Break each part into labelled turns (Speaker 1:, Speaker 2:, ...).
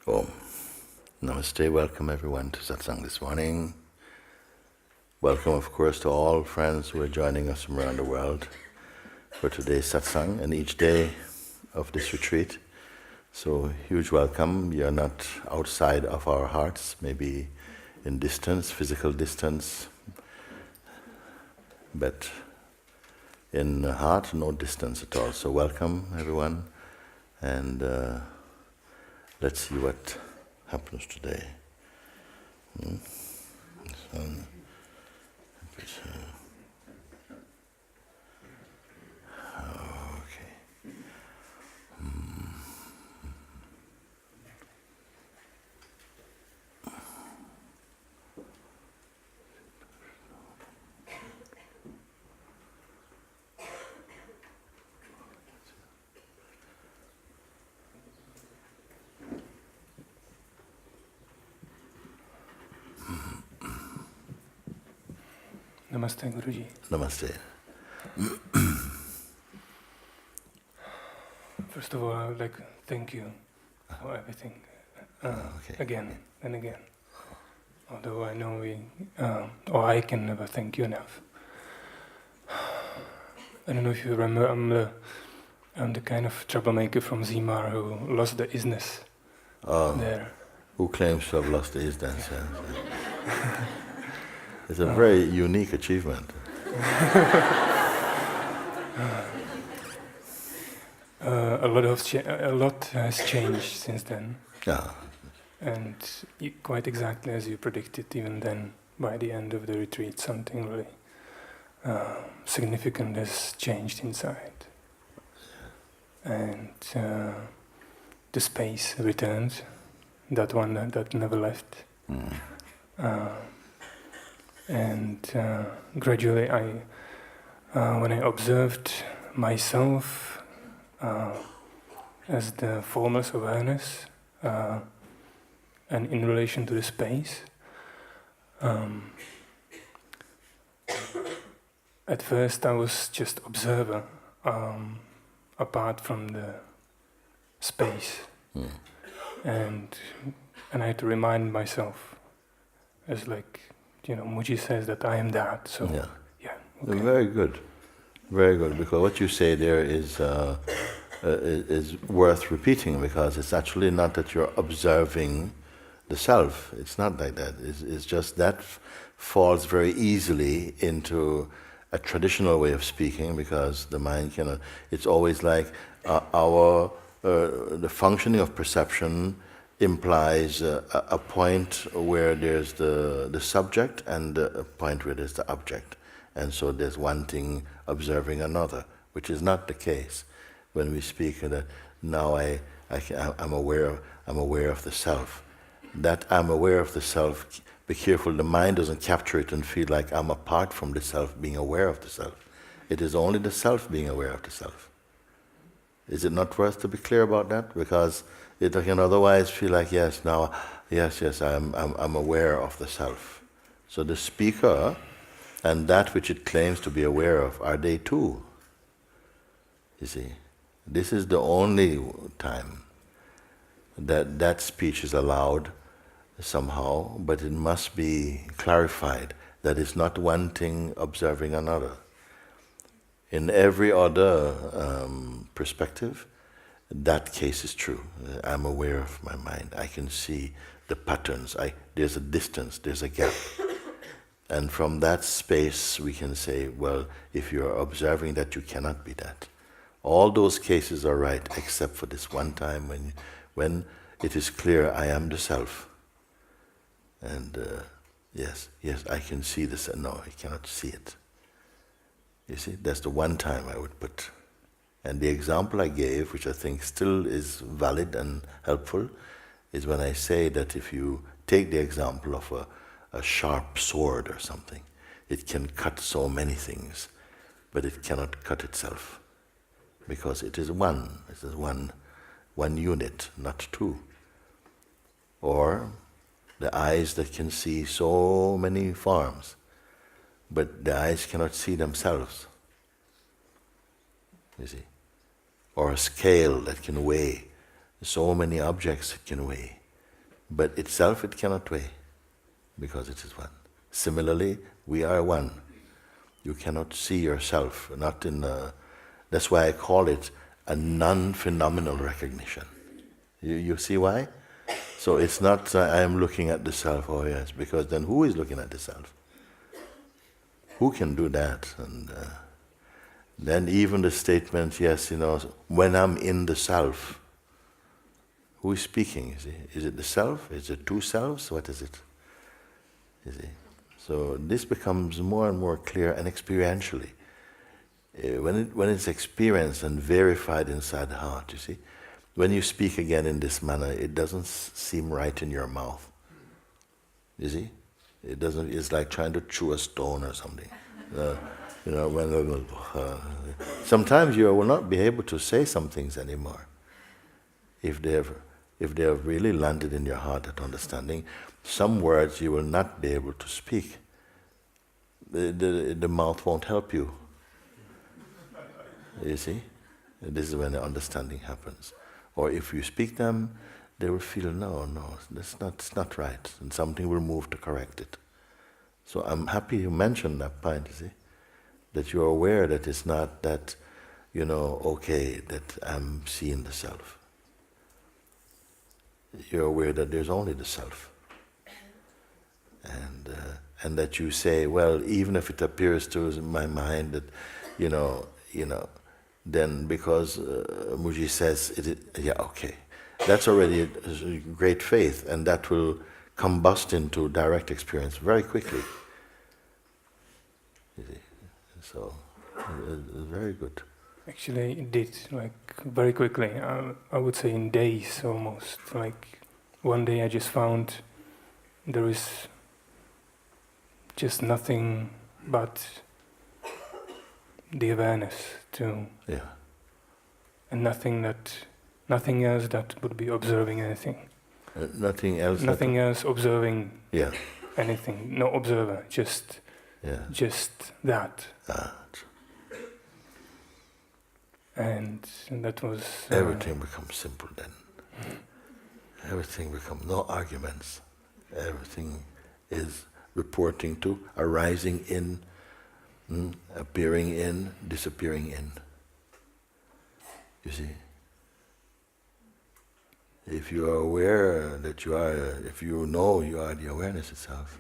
Speaker 1: Om. Namaste, welcome everyone to satsang this morning. Welcome, of course, to all friends who are joining us from around the world for today's satsang and each day of this retreat. So, huge welcome. You're not outside of our hearts, maybe in distance, physical distance, but in heart, no distance at all. So, welcome everyone, and let's see what happens today. Okay.
Speaker 2: Namaste, Guruji.
Speaker 1: Namaste.
Speaker 2: First of all, I would like to thank you for everything. Again and again. Although I know I can never thank you enough. I don't know if you remember, I'm the kind of troublemaker from Zimar who lost the isness there.
Speaker 1: Who claims to have lost the isness? It's a very unique achievement.
Speaker 2: A lot has changed since then.
Speaker 1: Yeah.
Speaker 2: And quite exactly as you predicted, even then, by the end of the retreat, something really significant has changed inside. And the space returned, that one that never left. And gradually, when I observed myself as the formless awareness, and in relation to the space, at first I was just observer, apart from the space, and I had to remind myself, as like, Muji says that I am that. So yeah, okay.
Speaker 1: Very good, because what you say there is worth repeating, because it's actually not that you're observing the self. It's not like that. It's just that falls very easily into a traditional way of speaking, because the mind cannot. It's always like the functioning of perception implies a point where there's the subject and a point where there's the object, and so there's one thing observing another, which is not the case when we speak that now I'm aware of the self. That I'm aware of the self, be careful, the mind doesn't capture it and feel like I'm apart from the self being aware of the self. It is only the self being aware of the self. Is it not worth to be clear about that? Because it can otherwise feel like, yes, I'm aware of the self. So the speaker and that which it claims to be aware of, are they two? You see, this is the only time that speech is allowed somehow, but it must be clarified that it's not one thing observing another. In every other perspective, that case is true. I'm aware of my mind. I can see the patterns. There's a distance, there's a gap. And from that space we can say, well, if you're observing that, you cannot be that. All those cases are right, except for this one time when it is clear I am the self. And yes, I can see this. No, I cannot see it. You see, that's the one time I would put. And the example I gave, which I think still is valid and helpful, is when I say that if you take the example of a sharp sword or something, it can cut so many things, but it cannot cut itself, because it is one. It is one unit, not two. Or the eyes that can see so many forms, but the eyes cannot see themselves. You see, or a scale that can weigh so many objects it can weigh, but itself it cannot weigh, because it is one. Similarly, we are one. You cannot see yourself, not in a, that's why I call it a non-phenomenal recognition. You see why? So it's not I am looking at the self, oh yes, because then who is looking at the self? Who can do that? And then even the statement, yes, when I'm in the self, who is speaking? You see? Is it the self? Is it two selves? What is it? You see? So this becomes more and more clear, and experientially. When it's experienced and verified inside the heart, you see, when you speak again in this manner, it doesn't seem right in your mouth. You see, it doesn't. It's like trying to chew a stone or something. Sometimes you will not be able to say some things anymore. If they have really landed in your heart, that understanding, some words you will not be able to speak. The mouth won't help you. You see? This is when the understanding happens. Or if you speak them, they will feel, no, it's not right. And something will move to correct it. So I'm happy you mentioned that point, you see? That you're aware that it's not that, okay, that I'm seeing the self. You're aware that there's only the self. And that you say, well, even if it appears to my mind that, then because Muji says, okay. That's already a great faith, and that will combust into direct experience very quickly. You see? So, it's very good.
Speaker 2: Actually, it did, very quickly. I would say in days almost. One day I just found there is just nothing but the awareness too.
Speaker 1: Yeah.
Speaker 2: And nothing else that would be observing anything.
Speaker 1: Nothing else.
Speaker 2: Nothing else observing.
Speaker 1: Yeah.
Speaker 2: Anything. No observer. Just that. And that was.
Speaker 1: Everything becomes simple then. Everything becomes no arguments. Everything is reporting to, arising in, appearing in, disappearing in. You see? If you are aware that you are, if you know you are the awareness itself,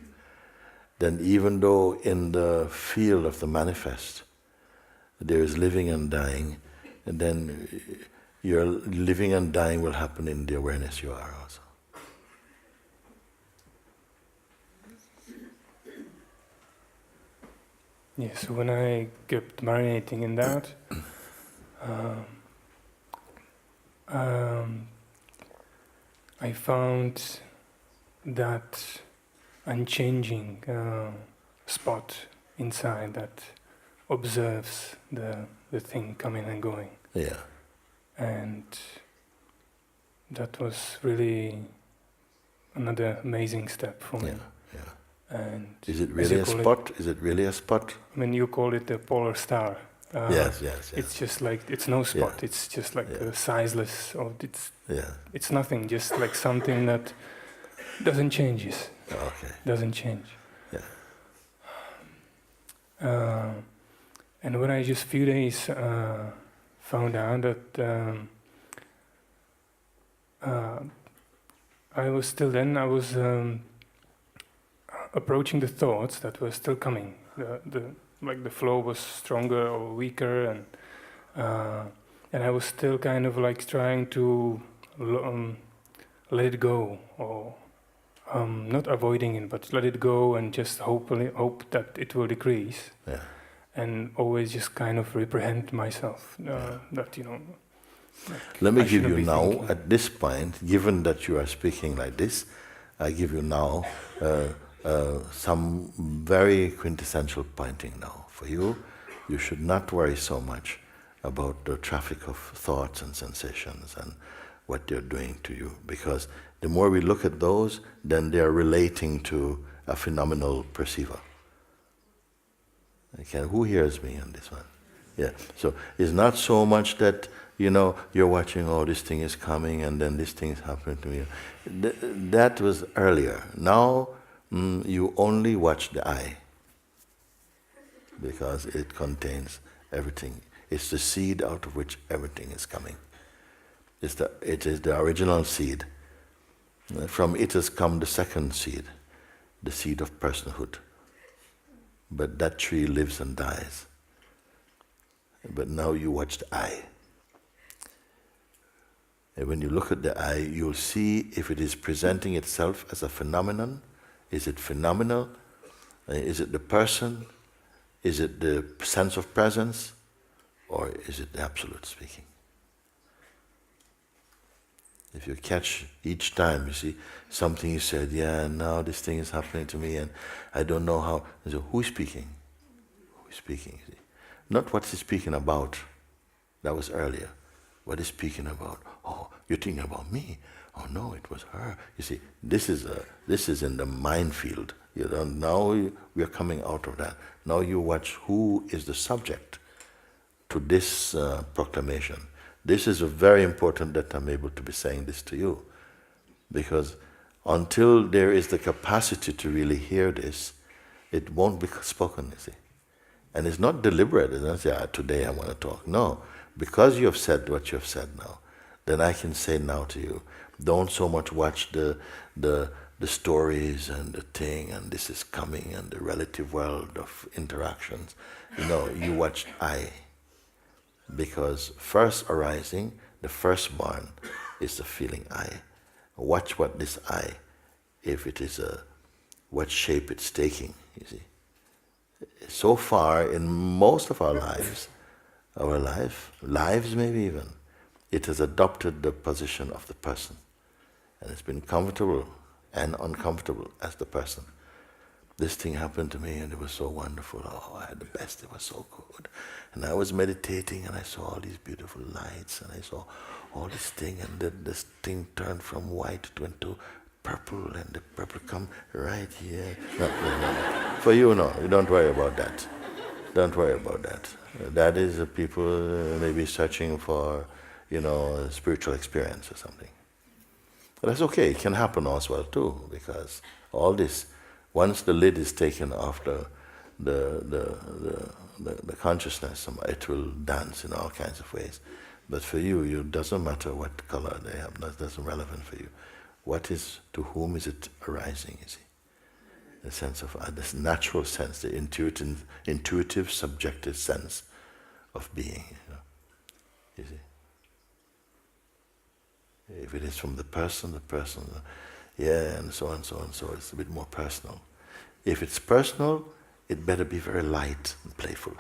Speaker 1: then even though in the field of the manifest there is living and dying, and then your living and dying will happen in the awareness you are also.
Speaker 2: Yes, so when I kept marinating in that, I found that unchanging spot inside that observes the thing coming and going.
Speaker 1: Yeah.
Speaker 2: And that was really another amazing step for me.
Speaker 1: Yeah.
Speaker 2: And
Speaker 1: is it really a spot? Is it really a spot?
Speaker 2: I mean, you call it the polar star.
Speaker 1: Yes.
Speaker 2: It's just it's no spot. It's just a sizeless, or it's nothing. Just like something that doesn't change.
Speaker 1: Okay.
Speaker 2: Doesn't change.
Speaker 1: Yeah.
Speaker 2: And when I just few days found out that I was approaching the thoughts that were still coming. The flow was stronger or weaker, and I was still kind of trying to let it go, or not avoiding it, but let it go and just hope that it will decrease.
Speaker 1: Yeah.
Speaker 2: And always just kind of reprehend myself that
Speaker 1: let me give you now, at this point, given that you are speaking like this, I give you now some very quintessential pointing now. For you, you should not worry so much about the traffic of thoughts and sensations and what they're doing to you, because the more we look at those, then they are relating to a phenomenal perceiver. Okay, who hears me on this one? Yeah. So it's not so much that you know, you're watching, oh, this thing is coming, and then this thing is happening to me. That was earlier. Now, you only watch the eye, because it contains everything. It's the seed out of which everything is coming. It is the original seed. From it has come the second seed, the seed of personhood. But that tree lives and dies. But now you watch the eye. And when you look at the eye, you'll see if it is presenting itself as a phenomenon. Is it phenomenal? Is it the person? Is it the sense of presence? Or is it the absolute speaking? If you catch each time, you see, something you said, yeah, now this thing is happening to me and I don't know how. So who's speaking? Who's speaking? See? Not what he's speaking about. That was earlier. What he's speaking about? Oh, you're thinking about me. Oh no, it was her. You see, this is in the minefield. You know, now we are coming out of that. Now you watch who is the subject to this proclamation. This is very important that I'm able to be saying this to you, because until there is the capacity to really hear this, it won't be spoken, you see. And it's not deliberate. It's not say, today I want to talk. No, because you have said what you have said now, then I can say now to you, don't so much watch the stories and the thing and this is coming and the relative world of interactions. You watch I. Because first arising, the firstborn is the feeling I. Watch what this I, if it is what shape it's taking, you see. So far, in most of our lives maybe even, it has adopted the position of the person. And it's been comfortable and uncomfortable as the person. This thing happened to me and it was so wonderful. Oh, I had the best, it was so good. And I was meditating and I saw all these beautiful lights and I saw all this thing and then this thing turned from white to purple and the purple come right here. No. For you, no, you don't worry about that. Don't worry about that. That is people maybe searching for, a spiritual experience or something. But that's okay, it can happen as well too, because all this, once the lid is taken off the consciousness, it will dance in all kinds of ways. But for you, it doesn't matter what color they have, that's relevant for you. What is, to whom is it arising, you see? The sense of, this natural sense, the intuitive, subjective sense of being, you see? If it is from the person, yeah, and so on, so it's a bit more personal. If it's personal, it better be very light and playful.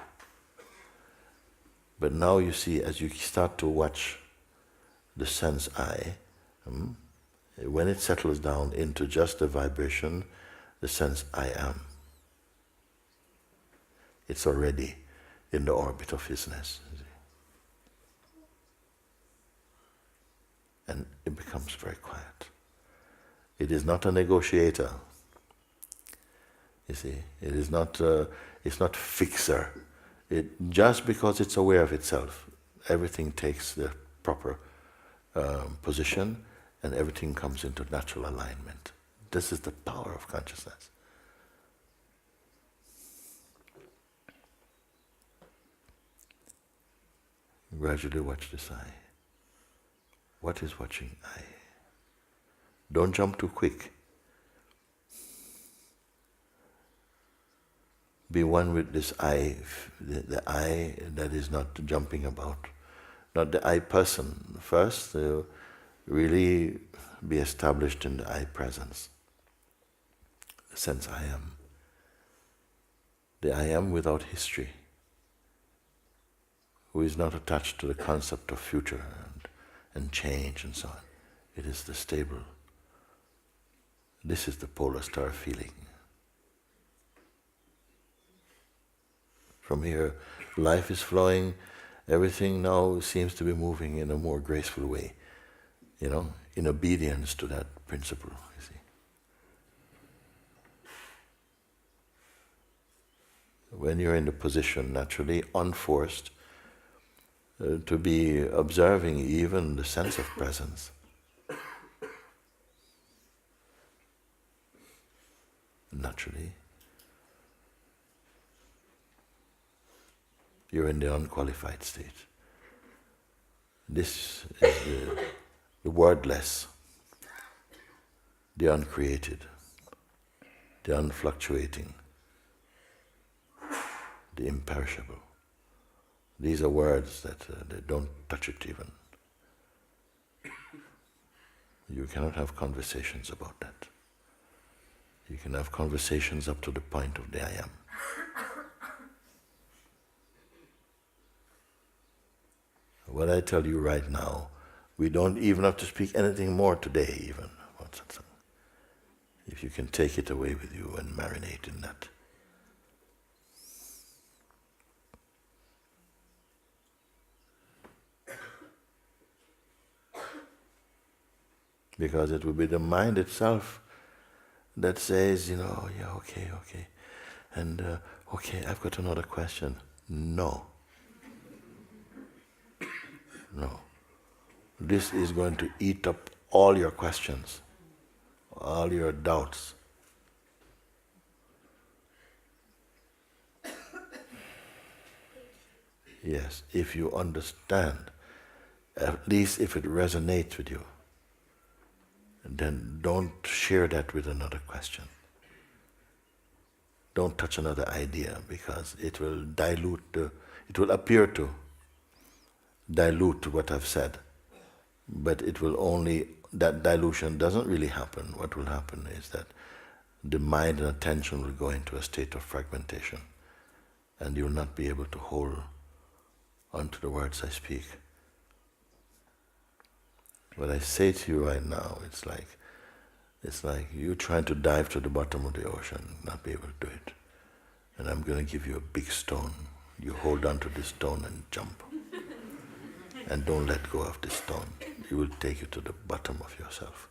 Speaker 1: But now you see, as you start to watch the sense I, when it settles down into just the vibration, the sense I am, it's already in the orbit of hisness. And it becomes very quiet. It is not a negotiator. You see, it is not. It's not fixer. Just because it's aware of itself, everything takes the proper position, and everything comes into natural alignment. This is the power of consciousness. Gradually watch this eye. What is watching I? Don't jump too quick. Be one with this I, the I that is not jumping about, not the I person. First, really be established in the I presence, the sense I am. The I am without history, who is not attached to the concept of future and change and so on. It is the stable. This is the polar star feeling. From here, life is flowing, everything now seems to be moving in a more graceful way, in obedience to that principle, you see. When you're in the position, naturally, unforced, to be observing even the sense of presence. Naturally, you're in the unqualified state. This is the wordless, the uncreated, the unfluctuating, the imperishable. These are words that they don't touch it even. You cannot have conversations about that. You can have conversations up to the point of the I am. What I tell you right now, we don't even have to speak anything more today even. If you can take it away with you and marinate in that. Because it will be the mind itself that says, yeah, okay. And, okay, I've got another question. No. No. This is going to eat up all your questions, all your doubts. Yes, if you understand, at least if it resonates with you, then don't share that with another question. Don't touch another idea, because it will it will appear to dilute what I've said, but it will only, that dilution doesn't really happen. What will happen is that the mind and attention will go into a state of fragmentation, and you will not be able to hold onto the words I speak. What I say to you right now, it's like you trying to dive to the bottom of the ocean, not be able to do it. And I'm going to give you a big stone. You hold on to this stone and jump. And don't let go of this stone. It will take you to the bottom of yourself,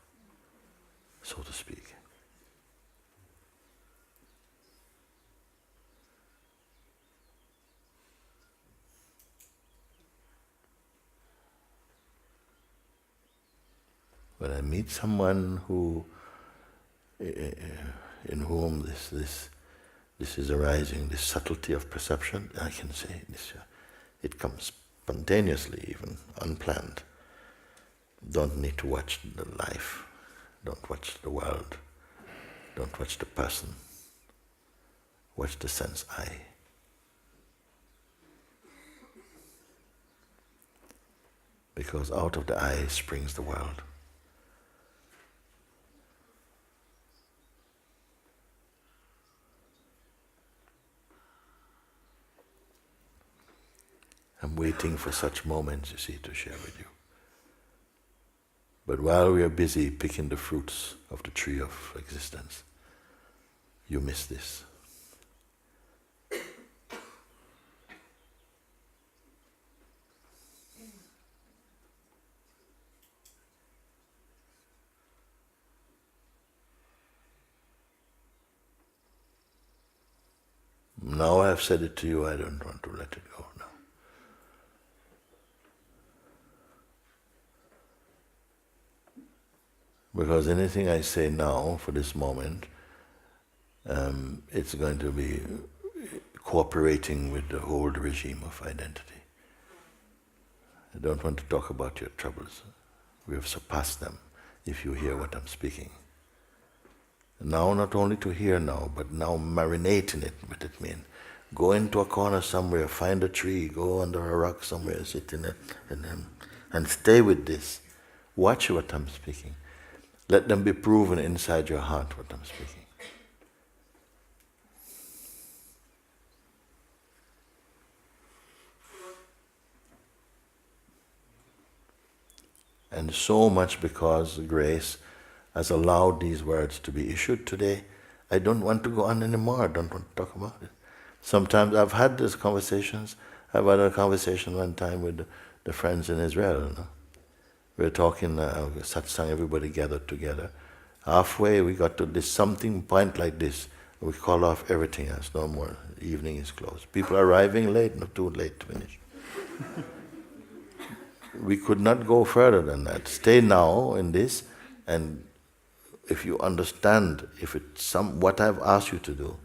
Speaker 1: so to speak. When I meet someone in whom this is arising, this subtlety of perception, I can say this. It comes spontaneously, even unplanned. Don't need to watch the life. Don't watch the world. Don't watch the person. Watch the sense I. Because out of the I springs the world. I'm waiting for such moments, you see, to share with you. But while we are busy picking the fruits of the tree of existence, you miss this. Now I've said it to you, I don't want to let it go now. Because anything I say now, for this moment, it's going to be cooperating with the old regime of identity. I don't want to talk about your troubles. We have surpassed them, if you hear what I'm speaking. Now, not only to hear now, but now marinate in it, what it means. Go into a corner somewhere, find a tree, go under a rock somewhere, sit in it, and stay with this. Watch what I'm speaking. Let them be proven inside your heart what I'm speaking. And so much because grace has allowed these words to be issued today, I don't want to go on anymore. I don't want to talk about it. Sometimes I've had these conversations. I've had a conversation one time with the friends in Israel. We were talking, satsang, everybody gathered together. Halfway we got to this something point like this. We call off everything else, no more. The evening is closed. People are arriving late, not too late to finish. we could not go further than that. Stay now in this, and if you understand, if it's what I've asked you to do,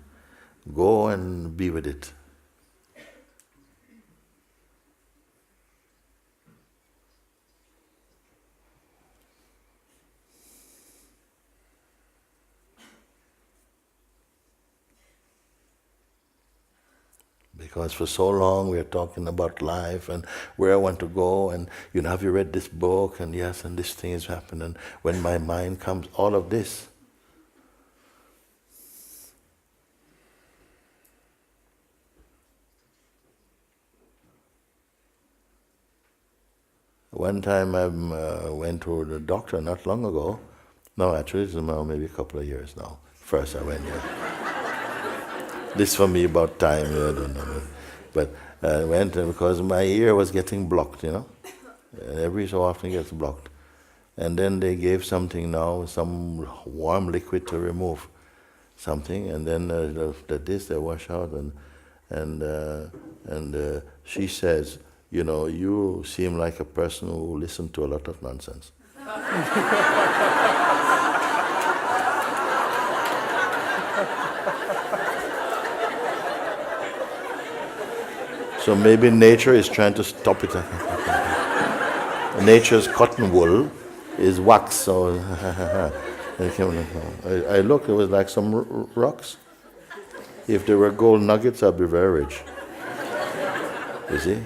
Speaker 1: go and be with it. Because for so long we are talking about life and where I want to go, and have you read this book, and yes, and this thing is happening. When my mind comes, all of this. One time I went to the doctor not long ago. No, actually it's now maybe a couple of years now. First I went here. This for me about time, I don't know. But I went because my ear was getting blocked, Every so often it gets blocked. And then they gave something now, some warm liquid to remove something, and then they wash out, and she says, you seem like a person who listened to a lot of nonsense. So maybe nature is trying to stop it. Nature's cotton wool is wax, so I looked, it was like some rocks. If there were gold nuggets, I'd be very rich. You see?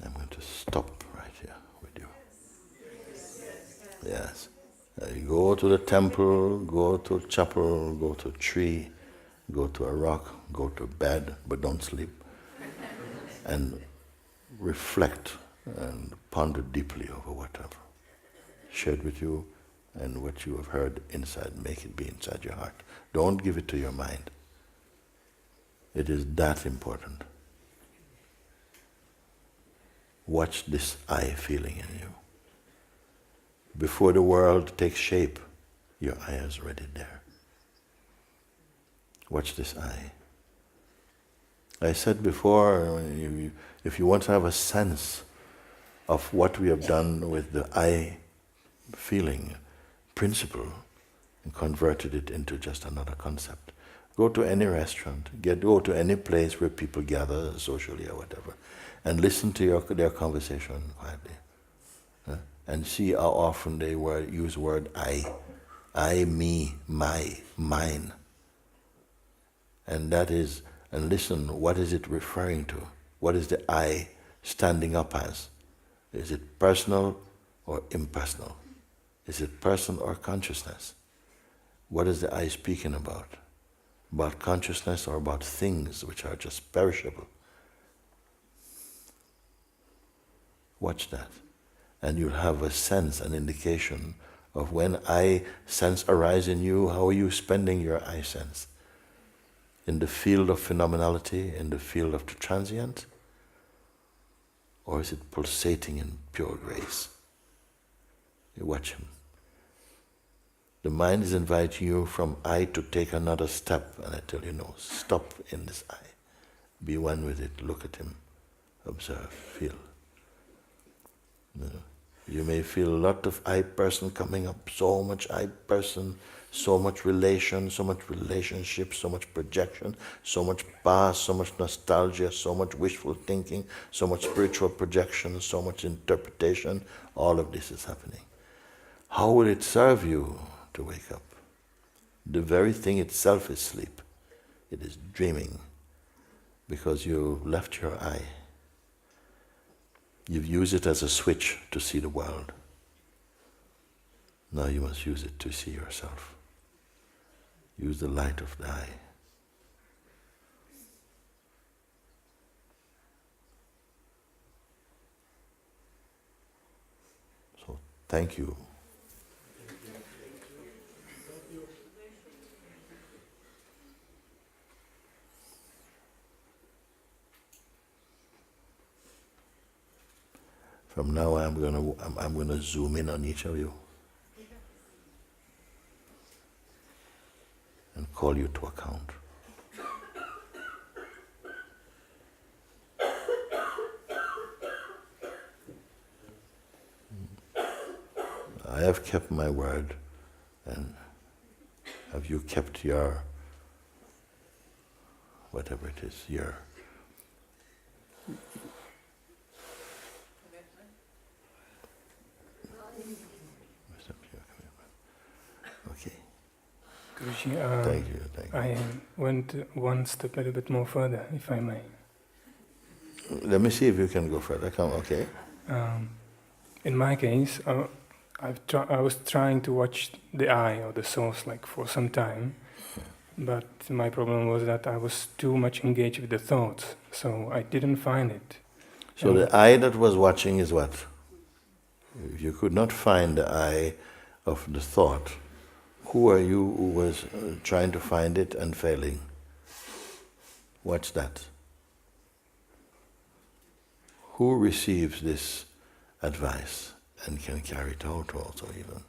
Speaker 1: I'm going to stop right here with you. Yes. You go to the temple, go to a chapel, go to a tree, go to a rock, go to bed, but don't sleep. And reflect and ponder deeply over what I've shared with you and what you have heard inside. Make it be inside your heart. Don't give it to your mind. It is that important. Watch this I feeling in you. Before the world takes shape, your I is already there. Watch this I. I said before, if you want to have a sense of what we have done with the I feeling principle and converted it into just another concept, go to any restaurant, go to any place where people gather socially or whatever, and listen to their conversation quietly. And see how often they use the word I, me, my, mine. And listen, what is it referring to? What is the I standing up as? Is it personal or impersonal? Is it person or consciousness? What is the I speaking about? About consciousness or about things which are just perishable? Watch that. And you'll have a sense, an indication of when I sense arise in you, how are you spending your I sense? In the field of phenomenality, in the field of the transient? Or is it pulsating in pure grace? You watch him. The mind is inviting you from I to take another step, and I tell you no, stop in this I. Be one with it, look at him, observe, feel. You may feel a lot of I person coming up, so much I person, so much relation, so much relationship, so much projection, so much past, so much nostalgia, so much wishful thinking, so much spiritual projection, so much interpretation. All of this is happening. How will it serve you to wake up? The very thing itself is sleep. It is dreaming because you left your I. You've used it as a switch to see the world. Now you must use it to see yourself. Use the light of the I. So, thank you. From now on, I'm gonna zoom in on each of you and call you to account. I have kept my word, and have you kept your, whatever it is, your okay.
Speaker 2: Guruji,
Speaker 1: Thank you.
Speaker 2: I went one step a little bit more further, if I may.
Speaker 1: Let me see if you can go further. Come, okay.
Speaker 2: In my case, I was trying to watch the eye or the source like for some time, but my problem was that I was too much engaged with the thoughts, so I didn't find it.
Speaker 1: So the eye that was watching is what? If you could not find the eye of the thought, who are you who was trying to find it and failing? What's that? Who receives this advice and can carry it out also even?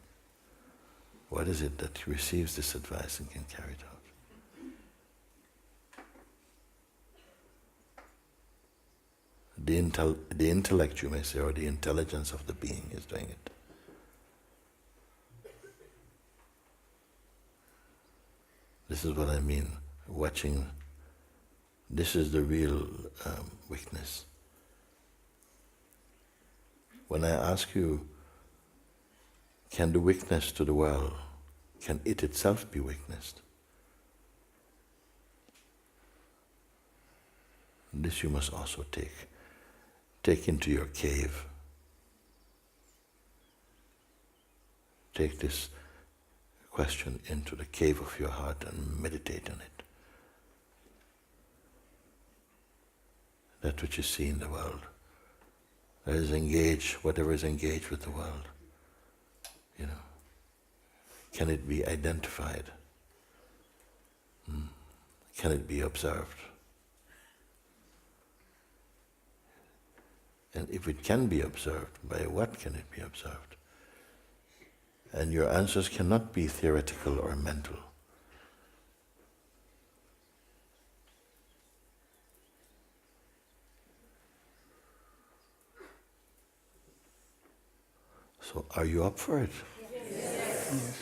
Speaker 1: What is it that receives this advice and can carry it out? The intellect, you may say, or the intelligence of the being is doing it. This is what I mean, watching. This is the real weakness. When I ask you, can the witness to the world, can it itself be witnessed? This you must also take into your cave. Take this question into the cave of your heart and meditate on it. That which you see in the world, that is engaged, whatever is engaged with the world, can it be identified? Can it be observed? And if it can be observed, by what can it be observed? And your answers cannot be theoretical or mental. So are you up for it?
Speaker 2: Yes.